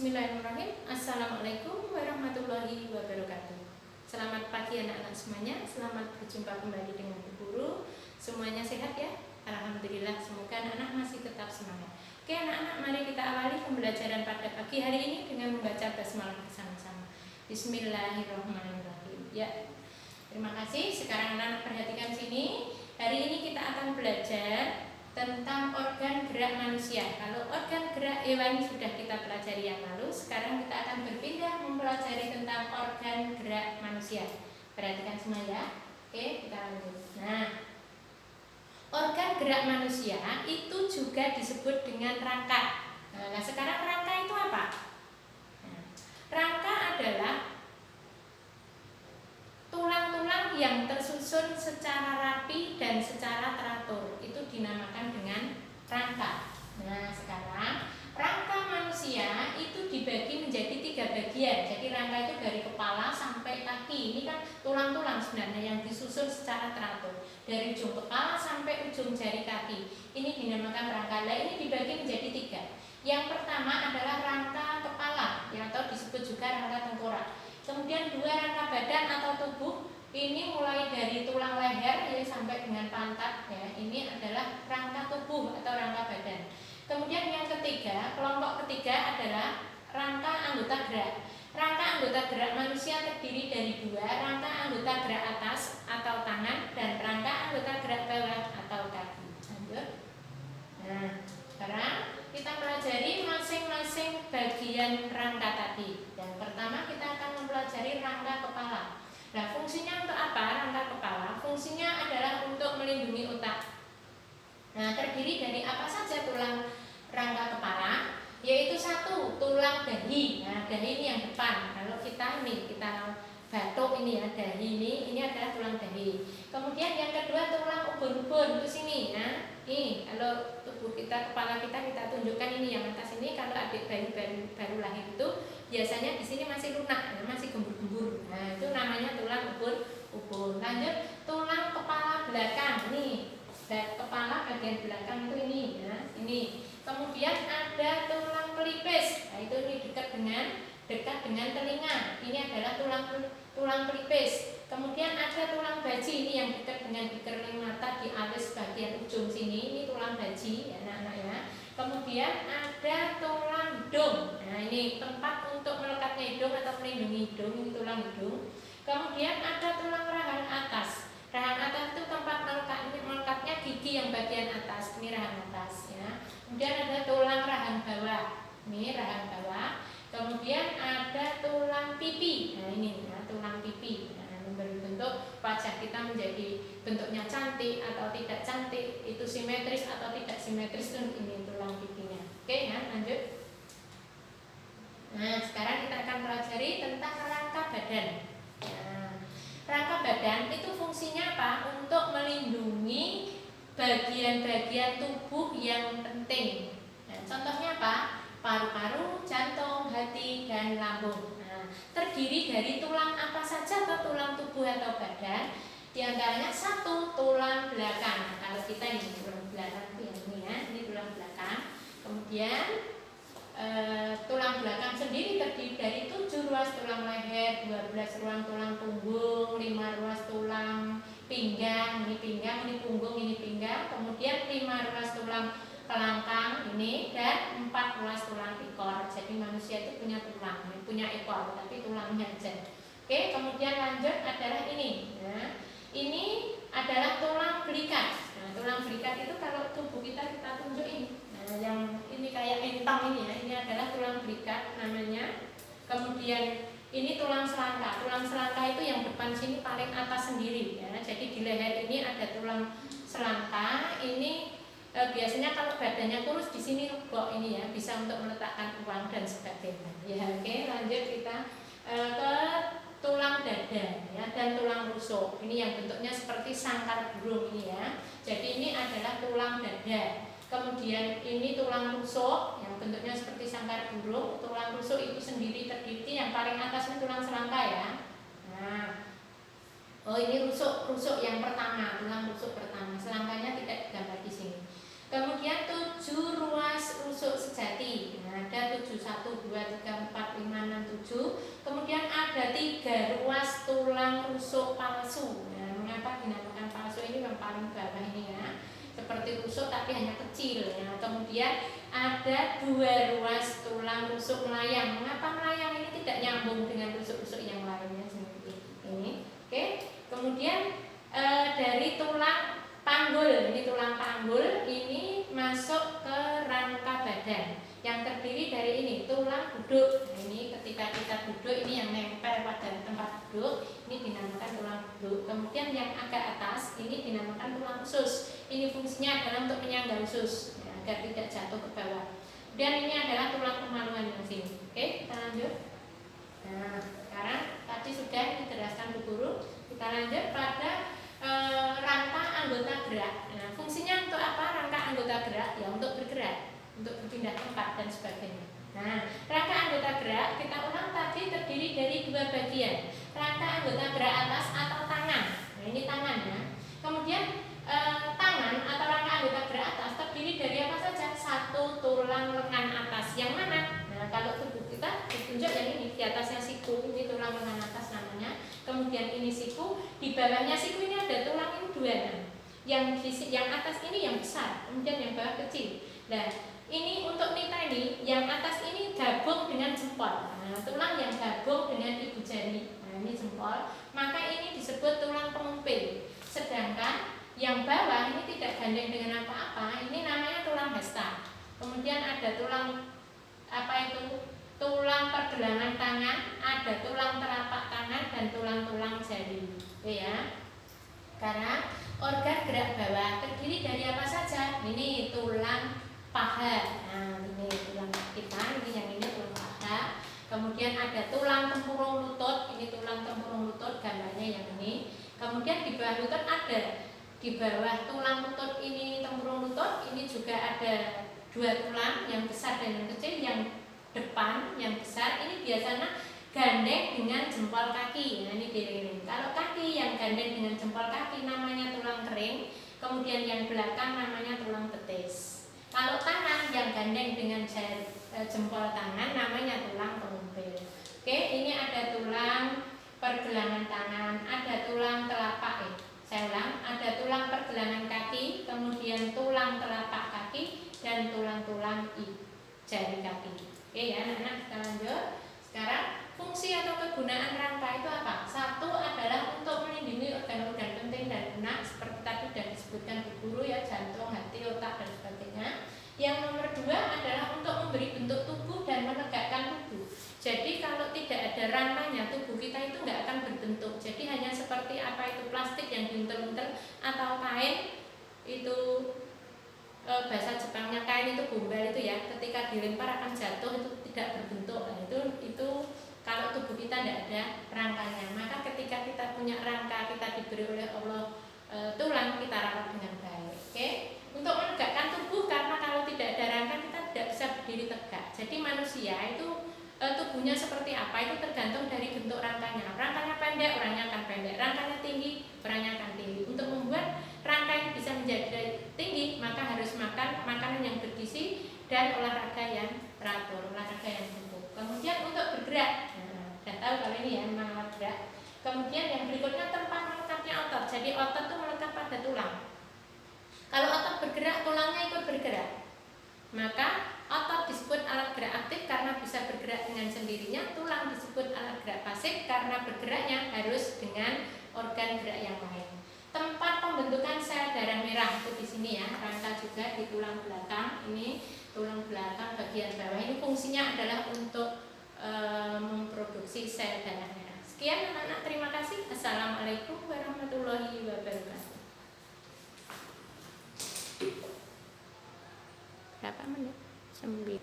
Bismillahirrahmanirrahim. Assalamualaikum warahmatullahi wabarakatuh. Selamat pagi anak-anak semuanya. Selamat berjumpa kembali dengan Bu Guru. Semuanya sehat ya? Alhamdulillah. Semoga anak-anak masih tetap semangat. Oke anak-anak, mari kita awali pembelajaran pada pagi hari ini dengan membaca basmalah bersama-sama. Bismillahirrahmanirrahim. Ya, terima kasih. Sekarang anak-anak perhatikan sini. Hari ini kita akan belajar tentang organ gerak manusia. Kalau organ gerak hewan sudah kita pelajari yang lalu, sekarang kita akan berpindah mempelajari tentang organ gerak manusia. Perhatikan semua ya. Oke, kita lanjut. Nah, organ gerak manusia itu juga disebut dengan rangka. Nah, sekarang rangka itu apa? Nah, rangka adalah tulang-tulang yang tersusun secara rapi dan secara teratur, itu dinamakan dengan rangka. Nah, sekarang rangka manusia itu dibagi menjadi 3 bagian. Jadi rangka itu dari kepala sampai kaki. Ini kan tulang-tulang sebenarnya yang disusun secara teratur dari ujung kepala sampai ujung jari kaki. Ini dinamakan rangka. Nah, ini dibagi menjadi 3. Yang pertama adalah rangka kepala, ya, atau disebut juga rangka tengkorak. Kemudian 2 rangka badan atau tubuh, ini mulai dari tulang leher jadi sampai dengan pantat ya. Ini adalah rangka tubuh atau rangka badan. Kemudian yang ketiga, kelompok ketiga adalah rangka anggota gerak. Rangka anggota gerak manusia terdiri dari 2, rangka anggota gerak atas atau tangan dan rangka anggota gerak bawah atau kaki. Lanjut. Nah, sekarang kita pelajari masing-masing bagian rangka tadi. Yang pertama kita akan mempelajari rangka kepala. Nah, fungsinya untuk apa rangka kepala? Fungsinya adalah untuk melindungi otak. Nah, terdiri dari apa saja tulang rangka kepala? Yaitu 1, tulang dahi. Nah, dahi ini yang depan. Kalau kita batuk ini ya, dahi ini adalah tulang dahi. Kemudian yang kedua tulang ubun-ubun itu sini ya. Ini kalau tubuh kita, kepala kita tunjukkan ini yang atas ini. Kalau adik bayi baru lahir itu biasanya di sini masih lunak, ya, masih gembur-gembur. Nah, itu namanya tulang ubun-ubun. Lanjut, tulang kepala belakang. Nih, kepala bagian belakang itu ini ya, ini. Kemudian ada tulang pelipis. Nah, itu ini dekat dengan telinga. Ini adalah tulang pelipis. Kemudian ada tulang baji, ini yang dekat dengan kerling mata di alis bagian ujung sini. Ini tulang baji ya anak-anak ya. Kemudian ada tulang hidung. Nah, ini tempat untuk melekatnya hidung atau melindungi hidung, ini tulang hidung. Kemudian ada tulang rahang atas. Rahang atas itu tempat melekatnya gigi yang bagian atas, ini rahang atas ya. Kemudian ada tulang rahang bawah. Ini rahang bawah. Kemudian ada tulang pipi. Nah, ini ya, tulang pipi. Nah, memberi bentuk wajah kita menjadi bentuknya cantik atau tidak cantik, itu simetris atau tidak simetris, itu ini tulang pipinya. Oke ya, lanjut. Nah, sekarang kita akan pelajari tentang rangka badan. Nah, rangka badan itu fungsinya apa? Untuk melindungi bagian-bagian tubuh yang penting. Nah, contohnya apa? Paru-paru, jantung, hati, dan lambung. Nah, terdiri dari tulang apa saja atau tulang tubuh atau badan? Di antaranya 1, tulang belakang. Nah, kalau kita ini tulang belakang itu yang ini ya, ini tulang belakang. Kemudian tulang belakang sendiri terdiri dari 7 ruas tulang leher, 12 ruas tulang punggung, 5 ruas tulang pinggang, ini pinggang, ini punggung, ini pinggang. Kemudian 5 ruas tulang kelangkang ini dan 4 ruas tulang ekor. Jadi manusia itu punya tulang, punya ekor, tapi tulangnya aja. Oke, kemudian lanjut adalah ini. Nah, ini adalah tulang belikat. Nah, tulang belikat itu kalau tubuh kita tunjuk ini. Nah, yang ini kayak entong ini ya, ini adalah tulang belikat namanya. Kemudian ini tulang selangka. Tulang selangka itu yang depan sini paling atas sendiri ya. Jadi di leher ini ada tulang selangka. Ini biasanya kalau badannya kurus di sini kok ini ya, bisa untuk meletakkan uang dan sebagainya. Ya, oke, lanjut kita ke tulang dada ya, dan tulang rusuk. Ini yang bentuknya seperti sangkar burung ini ya. Jadi ini adalah tulang dada. Kemudian ini tulang rusuk yang bentuknya seperti sangkar burung. Tulang rusuk itu sendiri terdiri, yang paling atas ini tulang selangka ya. Nah, oh ini rusuk yang pertama, tulang rusuk pertama. Selangkanya tidak digambar di sini. Kemudian 7 ruas rusuk sejati. Nah, ada 7 7, 1, 2, 3, 4, 5, 6, 7. Kemudian ada 3 ruas tulang rusuk palsu. Nah, mengapa dinamakan palsu? Ini yang paling bawah ini ya, seperti rusuk tapi hanya kecil ya. Kemudian ada 2 ruas tulang rusuk melayang. Mengapa melayang? Ini tidak nyambung dengan rusuk-rusuk yang lainnya seperti ini. Oke. Kemudian dari tulang panggul, ini tulang panggul ini masuk ke rangka badan yang terdiri dari ini tulang duduk. Nah, ini ketika kita duduk ini yang nempel pada tempat duduk ini dinamakan tulang duduk. Kemudian yang agak atas ini dinamakan tulang usus. Ini fungsinya adalah untuk menyangga usus ya, agar tidak jatuh ke bawah. Dan ini adalah tulang kemaluan yang sini. Oke, kita lanjut. Nah, sekarang tadi sudah dijelaskan Bu Guru. Kita lanjut pada rangka anggota gerak. Nah, fungsinya untuk apa rangka anggota gerak? Ya untuk bergerak, untuk berpindah tempat dan sebagainya. Nah, rangka anggota gerak kita ulang tadi terdiri dari 2 bagian. Rangka anggota gerak atas atau tangan. Nah, ini tangannya. Kemudian tangan atau rangka anggota gerak atas terdiri dari apa saja? 1 tulang lengan atas. Yang mana? Nah, kalau tubuh kita ditunjuk yang ini, di atasnya siku, ini tulang lengan atas namanya. Kemudian ini siku, di bawahnya siku ini ada tulang ini 2. Yang atas ini yang besar, kemudian yang bawah kecil. Nah, ini untuk nita ini, yang atas ini gabung dengan jempol. Nah, tulang yang gabung dengan ibu jari. Nah, ini jempol, maka ini disebut tulang pengumpil. Sedangkan yang bawah ini tidak gandeng dengan apa-apa, ini namanya tulang hasta. Kemudian ada tulang apa itu? Tulang pergelangan tangan, ada tulang telapak tangan dan tulang-tulang jari. Ya. Karena organ gerak bawah terdiri dari apa saja? Ini tulang paha. Nah, ini tulang kita, ini yang ini tulang paha. Kemudian ada tulang tempurung lutut, ini tulang tempurung lutut, gambarnya yang ini. Kemudian di bawah lutut ada, di bawah tulang lutut ini tempurung lutut, ini juga ada 2 tulang, yang besar dan yang kecil. Yang depan yang besar ini biasanya gandeng dengan jempol kaki. Nah, ini diriring. Kalau kaki yang gandeng dengan jempol kaki namanya tulang kering. Kemudian yang belakang namanya tulang betis. Kalau tangan yang gandeng dengan jempol tangan namanya tulang pengumpil. Oke, ini ada tulang pergelangan tangan, ada tulang telapak. Saya ulang, ada tulang pergelangan kaki, kemudian tulang telapak kaki dan tulang-tulang jari kaki. Oke ya anak-anak, kita lanjut. Sekarang fungsi atau kegunaan rangka itu apa? 1 adalah untuk melindungi organ-organ penting dan lunak seperti tadi sudah disebutkan Bu Guru ya, jantung, hati, otak dan sebagainya. Yang nomor 2 adalah untuk memberi bentuk tubuh dan menegakkan tubuh. Jadi kalau tidak ada rangkanya tubuh kita itu nggak akan berbentuk. Jadi hanya seperti apa itu plastik yang diuntel-untel atau kain itu. Bahasa Jepangnya kain itu gombal itu ya, ketika dilempar akan jatuh itu tidak berbentuk. Nah, itu kalau tubuh kita tidak ada rangkanya. Maka ketika kita punya rangka, kita diberi oleh Allah tulang, kita rawat dengan baik. Oke? Untuk menegakkan tubuh, karena kalau tidak ada rangka kita tidak bisa berdiri tegak. Jadi manusia itu tubuhnya seperti apa itu tergantung dari bentuk rangkanya. Rangkanya pendek, orangnya akan pendek. Rangkanya tinggi, orangnya akan tinggi. Untuk membuat rangka ini bisa menjadi tinggi, maka harus makan makanan yang bergizi dan olahraga yang teratur, olahraga yang cukup. Kemudian untuk bergerak, sudah tahu kalau ini ya memang alat gerak. Kemudian yang berikutnya tempat melekatnya otot. Jadi otot itu melekat pada tulang. Kalau otot bergerak, tulangnya ikut bergerak. Maka otot disebut alat gerak aktif karena bisa bergerak dengan sendirinya. Tulang disebut alat gerak pasif karena bergeraknya harus dengan organ gerak yang lain. Tempat pembentukan sel darah merah itu di sini ya, rangka juga di tulang belakang. Ini tulang belakang bagian bawah ini fungsinya adalah untuk memproduksi sel darah merah. Sekian anak-anak, terima kasih. Assalamualaikum warahmatullahi wabarakatuh. Berapa menit? 9.